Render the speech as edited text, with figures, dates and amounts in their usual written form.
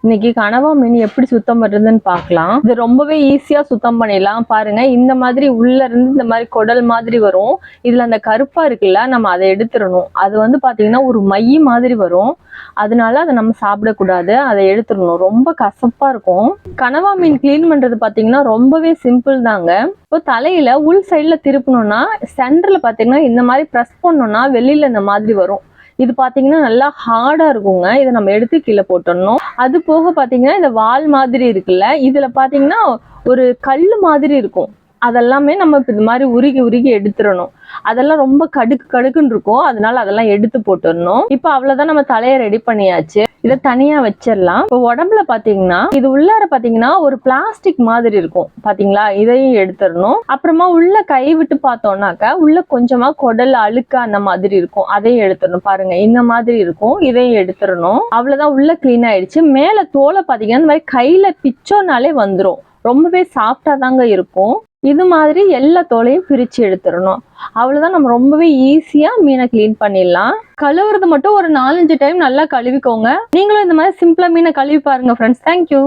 இன்னைக்கு கனவா மீன் எப்படி சுத்தம் பண்றதுன்னு பார்க்கலாம். இது ரொம்பவே ஈஸியா சுத்தம் பண்ணிடலாம். பாருங்க, இந்த மாதிரி உள்ள இருந்து இந்த மாதிரி குடல் மாதிரி வரும். இதுல அந்த கருப்பா இருக்குல்ல, நம்ம அதை எடுத்துடணும். அது வந்து பாத்தீங்கன்னா ஒரு மை மாதிரி வரும். அதனால அதை நம்ம சாப்பிடக்கூடாது, அதை எடுத்துடணும். ரொம்ப கசப்பா இருக்கும். கனவா மீன் கிளீன் பண்றது பாத்தீங்கன்னா ரொம்பவே சிம்பிள் தாங்க. இப்போ தலையில உள் சைட்ல திருப்பணும்னா சென்டர்ல பாத்தீங்கன்னா இந்த மாதிரி ப்ரெஸ் பண்ணோம்னா வெளியில இந்த மாதிரி வரும். இது பாத்தீங்கன்னா நல்லா ஹார்டா இருக்குங்க. இதை நம்ம எடுத்து கீழே போட்டுடணும். அது போக பாத்தீங்கன்னா இந்த வால் மாதிரி இருக்குல்ல, இதுல பாத்தீங்கன்னா ஒரு கல்லு மாதிரி இருக்கும். அதெல்லாமே நம்ம இது மாதிரி உருகி உருகி எடுத்துடணும். அதெல்லாம் ரொம்ப கடுக்குன்னு இருக்கும். அதனால அதெல்லாம் எடுத்து போட்டுடணும். இப்போ அவ்வளவுதான், நம்ம தலையை ரெடி பண்ணியாச்சு. இதை தனியா வச்சிடலாம். இப்போ உடம்புல பாத்தீங்கன்னா இது உள்ளார பாத்தீங்கன்னா ஒரு பிளாஸ்டிக் மாதிரி இருக்கும் பாத்தீங்களா, இதையும் எடுத்துடணும். அப்புறமா உள்ள கை விட்டு பார்த்தோம்னாக்க உள்ள கொஞ்சமா குடல் அழுக்கு அந்த மாதிரி இருக்கும். அதையும் எடுத்துடணும். பாருங்க, இந்த மாதிரி இருக்கும். இதையும் எடுத்துடணும். அவ்வளவுதான், உள்ள கிளீன் ஆயிடுச்சு. மேல தோலை பாத்தீங்கன்னா இந்த மாதிரி கையில பிச்சோனாலே வந்துடும். ரொம்பவே சாஃப்டா தாங்க இருக்கும். இது மாதிரி எல்லா தோலையும் பிரிச்சு எடுத்துடணும். அவ்வளவுதான், நம்ம ரொம்பவே ஈஸியா மீனை கிளீன் பண்ணிடலாம். கழுவுறது மட்டும் ஒரு 4-5 டைம் நல்லா கழுவிக்கோங்க. நீங்களும் இந்த மாதிரி சிம்பிளா மீனை கழுவி பாருங்க ஃப்ரெண்ட்ஸ். தேங்க்யூ.